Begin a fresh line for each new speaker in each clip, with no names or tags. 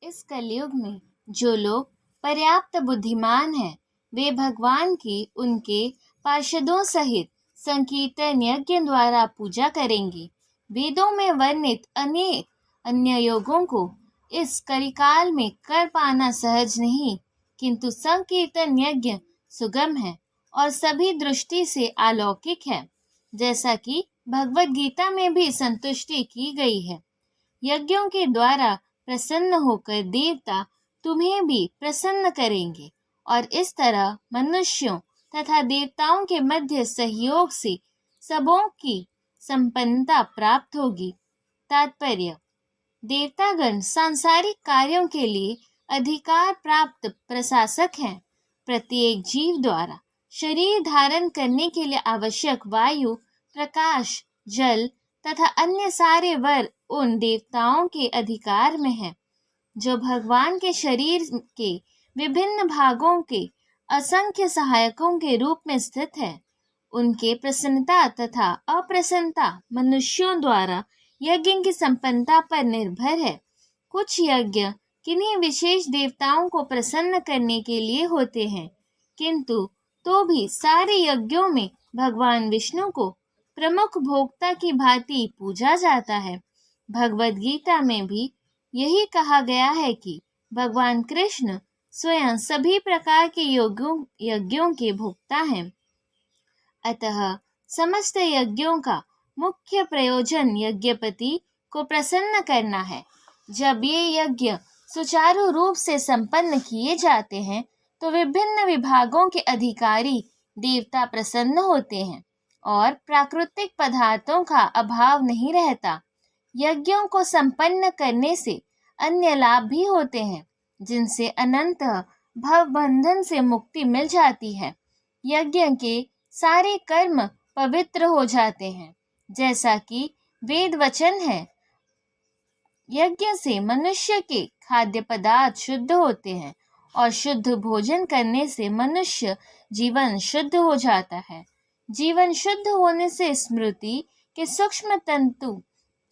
इस कलयुग में जो लोग पर्याप्त बुद्धिमान हैं, वे भगवान की उनके पार्षदों सहित संकीर्तन यज्ञ द्वारा पूजा करेंगे। वेदों में वर्णित अनेक अन्य योगों को इस कलिकाल में कर पाना सहज नहीं, किंतु संकीर्तन यज्ञ सुगम है और सभी दृष्टि से अलौकिक है, जैसा कि भगवत गीता में भी संतुष्टि की गई है। यज्ञों के द्वारा प्रसन्न होकर देवता तुम्हें भी प्रसन्न करेंगे और इस तरह मनुष्यों तथा देवताओं के मध्य सहयोग से सबों की संपन्नता प्राप्त होगी। तात्पर्य: देवतागण सांसारिक कार्यों के लिए अधिकार प्राप्त प्रशासक हैं। प्रत्येक जीव द्वारा शरीर धारण करने के लिए आवश्यक वायु, प्रकाश, जल तथा अन्य सारे वर उन देवताओं के अधिकार में है, जो भगवान के शरीर के विभिन्न भागों के असंख्य सहायकों के रूप में स्थित है। उनके प्रसन्नता तथा अप्रसन्नता मनुष्यों द्वारा यज्ञ की संपन्नता पर निर्भर है। कुछ यज्ञ किन्हीं विशेष देवताओं को प्रसन्न करने के लिए होते हैं, किंतु तो भी सारे यज्ञों में भगवान विष्णु को प्रमुख भोक्ता की भांति पूजा जाता है। भगवद गीता में भी यही कहा गया है कि भगवान कृष्ण स्वयं सभी प्रकार के यज्ञों के भोक्ता हैं। अतः समस्त यज्ञों का मुख्य प्रयोजन यज्ञपति को प्रसन्न करना है। जब ये यज्ञ सुचारू रूप से संपन्न किए जाते हैं तो विभिन्न विभागों के अधिकारी देवता प्रसन्न होते हैं और प्राकृतिक पदार्थों का अभाव नहीं रहता। यज्ञों को संपन्न करने से अन्य लाभ भी होते हैं, जिनसे अनंत भव बंधन से मुक्ति मिल जाती है। यज्ञ के सारे कर्म पवित्र हो जाते हैं, जैसा कि वेद वचन है। यज्ञ से मनुष्य के खाद्य पदार्थ शुद्ध होते हैं और शुद्ध भोजन करने से मनुष्य जीवन शुद्ध हो जाता है। जीवन शुद्ध होने से स्मृति के सूक्ष्म तंतु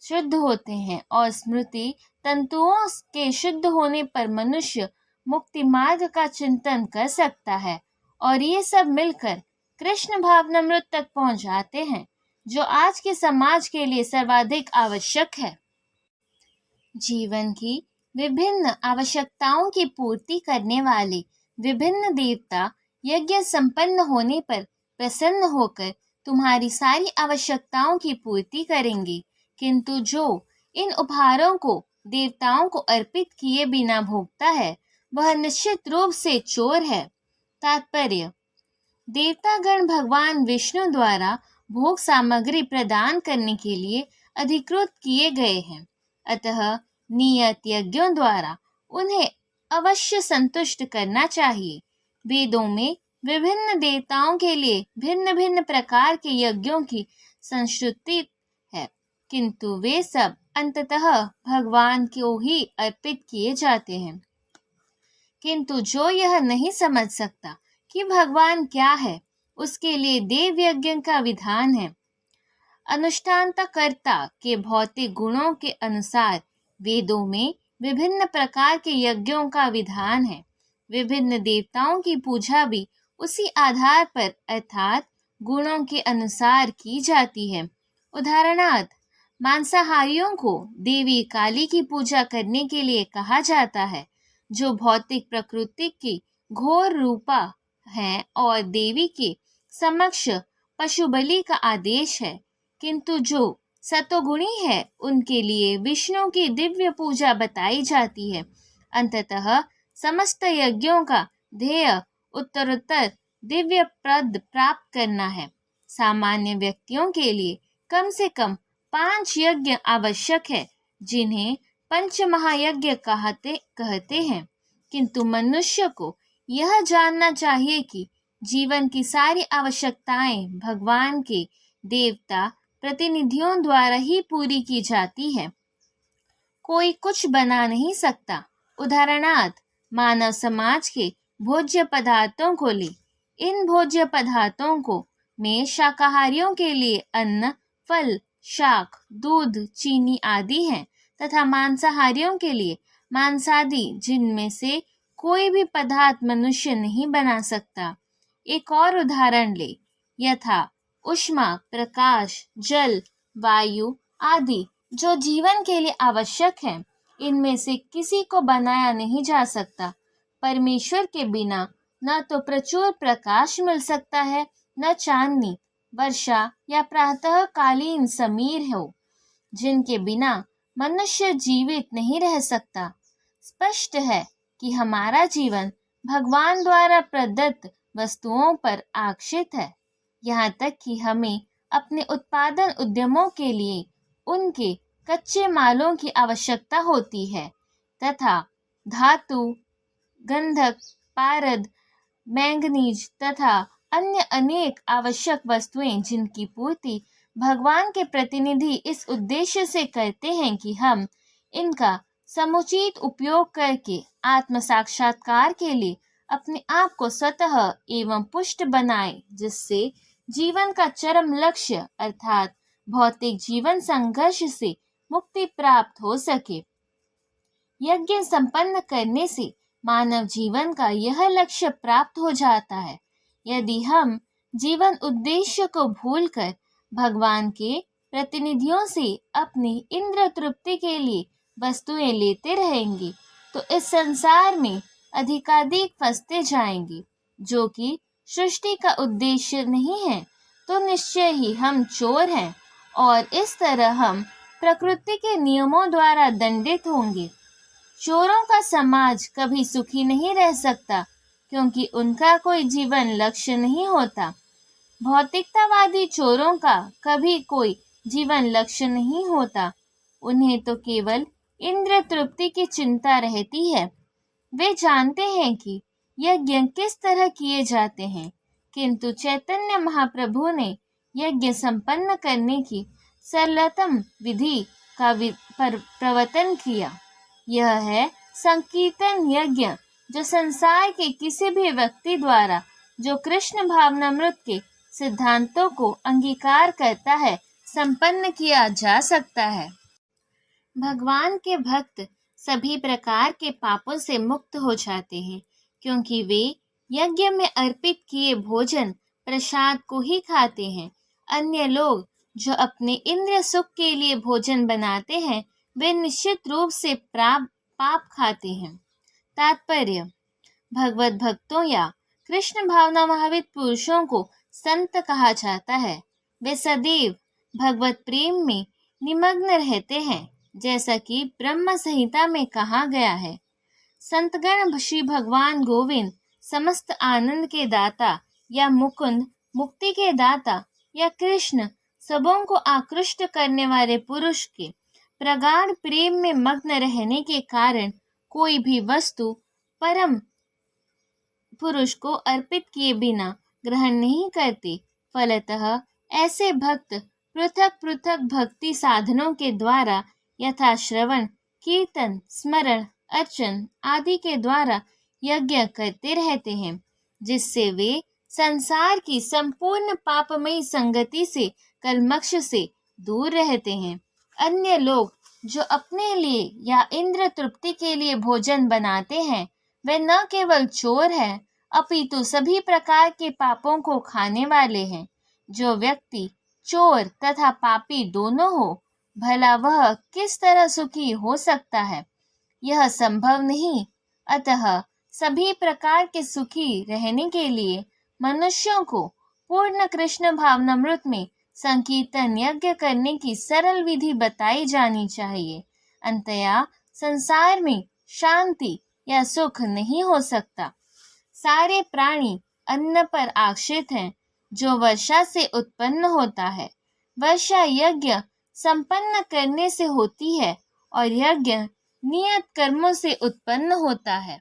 शुद्ध होते हैं और स्मृति तंतुओं के शुद्ध होने पर मनुष्य मुक्ति मार्ग का चिंतन कर सकता है और ये सब मिलकर कृष्ण भावनामृत तक पहुंच जाते हैं, जो आज के समाज के लिए सर्वाधिक आवश्यक है। जीवन की विभिन्न आवश्यकताओं की पूर्ति करने वाले विभिन्न देवता यज्ञ संपन्न होने पर प्रसन्न होकर तुम्हारी सारी आवश्यकताओं की पूर्ति करेंगे, किंतु जो इन उपहारों को देवताओं को अर्पित किए बिना भोगता है, वह निश्चित रूप से चोर है। तात्पर्य: देवतागण भगवान विष्णु द्वारा भोग सामग्री प्रदान करने के लिए अधिकृत किए गए हैं, अतः नियत यज्ञों द्वारा उन्हें अवश्य संतुष्ट करना चाहिए। वेदों में विभिन्न देवताओं के लिए भिन्न भिन्न प्रकार के यज्ञों की संश्रुति है, किंतु वे सब अंततः भगवान को ही अर्पित किए जाते हैं। किंतु जो यह नहीं समझ सकता कि भगवान क्या है, उसके लिए देव यज्ञ का विधान है। अनुष्ठानकर्ता के भौतिक गुणों के अनुसार वेदों में विभिन्न प्रकार के यज्ञों का विधान है। विभिन्न देवताओं की पूजा भी उसी आधार पर अर्थात गुणों के अनुसार की जाती है। उदाहरणार्थ, मांसाहारियों को देवी काली की पूजा करने के लिए कहा जाता है, जो भौतिक प्रकृति की घोर रूपा है और देवी के समक्ष पशु बलि का आदेश है, किंतु जो सतोगुणी है उनके लिए विष्णु की दिव्य पूजा बताई जाती है। अंततः समस्त यज्ञों का ध्येय उत्तरोत्तर दिव्य पद प्राप्त करना है। सामान्य व्यक्तियों के लिए कम से कम 5 यज्ञ आवश्यक है, जिन्हें पंच महायज्ञ कहते हैं, किंतु मनुष्य को यह जानना चाहिए कि जीवन की सारी आवश्यकताएं भगवान के देवता प्रतिनिधियों द्वारा ही पूरी की जाती है। कोई कुछ बना नहीं सकता। उदाहरणार्थ, मानव समाज के भोज्य पदार्थों को ले। इन भोज्य पदार्थों को में शाकाहारियों के लिए अन्न, फल, शाक, दूध, चीनी आदि हैं तथा मांसाहारियों के लिए मांसादि जिनमें से कोई भी पदार्थ मनुष्य नहीं बना सकता। एक और उदाहरण ले, यथा ऊष्मा, प्रकाश, जल, वायु आदि जो जीवन के लिए आवश्यक है, इनमें से किसी को बनाया नहीं जा सकता। परमेश्वर के बिना न तो प्रचुर प्रकाश मिल सकता है, न चांदनी, वर्षा या प्रातःकालीन समीर हो, जिनके बिना मनुष्य जीवित नहीं रह सकता। स्पष्ट है कि हमारा जीवन भगवान द्वारा प्रदत्त वस्तुओं पर आश्रित है। यहाँ तक कि हमें अपने उत्पादन उद्यमों के लिए उनके कच्चे मालों की आवश्यकता होती है तथा धातु, गंधक, पारद, मैंगनीज तथा अन्य अनेक आवश्यक वस्तुएं जिनकी पूर्ति भगवान के प्रतिनिधि इस उद्देश्य से करते हैं कि हम इनका समुचित उपयोग करके आत्म साक्षात्कार के लिए अपने आप को स्वतः एवं पुष्ट बनाए, जिससे जीवन का चरम लक्ष्य अर्थात भौतिक जीवन संघर्ष से मुक्ति प्राप्त हो सके। यज्ञ संपन्न करने से मानव जीवन का यह लक्ष्य प्राप्त हो जाता है। यदि हम जीवन उद्देश्य को भूलकर भगवान के प्रतिनिधियों से अपनी इंद्र तृप्ति के लिए वस्तुएं लेते रहेंगे तो इस संसार में अधिकाधिक फंसते जाएंगे, जो कि सृष्टि का उद्देश्य नहीं है। तो निश्चय ही हम चोर हैं और इस तरह हम प्रकृति के नियमों द्वारा दंडित होंगे। चोरों का समाज कभी सुखी नहीं रह सकता, क्योंकि उनका कोई जीवन लक्ष्य नहीं होता। भौतिकतावादी चोरों का कभी कोई जीवन लक्ष्य नहीं होता। उन्हें तो केवल इंद्र तृप्ति की चिंता रहती है। वे जानते हैं कि यज्ञ किस तरह किए जाते हैं, किंतु चैतन्य महाप्रभु ने यज्ञ संपन्न करने की सरलतम विधि का प्रवर्तन किया। यह है संकीर्तन यज्ञ, जो संसार के किसी भी व्यक्ति द्वारा जो कृष्ण भावनामृत के सिद्धांतों को अंगीकार करता है संपन्न किया जा सकता है। भगवान के भक्त सभी प्रकार के पापों से मुक्त हो जाते हैं, क्योंकि वे यज्ञ में अर्पित किए भोजन प्रसाद को ही खाते हैं। अन्य लोग जो अपने इंद्रिय सुख के लिए भोजन बनाते हैं, वे निश्चित रूप से पाप खाते हैं। तात्पर्य: भगवत भक्तों या कृष्ण भावना महाविद पुरुषों को संत कहा जाता है। वे सदैव भगवत प्रेम में निमग्न रहते हैं, जैसा कि ब्रह्म संहिता में कहा गया है। संतगण श्री भगवान गोविंद समस्त आनंद के दाता या मुकुंद मुक्ति के दाता या कृष्ण सबों को आकृष्ट करने वाले पुरुष के प्रगाढ़ प्रेम में मग्न रहने के कारण कोई भी वस्तु परम पुरुष को अर्पित किए बिना ग्रहण नहीं करते। फलतः ऐसे भक्त पृथक पृथक भक्ति साधनों के द्वारा यथा श्रवण, कीर्तन, स्मरण, अर्चन आदि के द्वारा यज्ञ करते रहते हैं, जिससे वे संसार की संपूर्ण पापमयी संगति से कलमक्ष से दूर रहते हैं। अन्य लोग जो अपने लिए या इंद्र तृप्ति के लिए भोजन बनाते हैं, वे न केवल चोर हैं, अपितु सभी प्रकार के पापों को खाने वाले हैं। जो व्यक्ति चोर तथा पापी दोनों हो, भला वह किस तरह सुखी हो सकता है? यह संभव नहीं। अतः सभी प्रकार के सुखी रहने के लिए मनुष्यों को पूर्ण कृष्ण भावनामृत में संकीर्तन यज्ञ करने की सरल विधि बताई जानी चाहिए। अंततः संसार में शांति या सुख नहीं हो सकता। सारे प्राणी अन्न पर आश्रित हैं, जो वर्षा से उत्पन्न होता है। वर्षा यज्ञ संपन्न करने से होती है और यज्ञ नियत कर्मों से उत्पन्न होता है।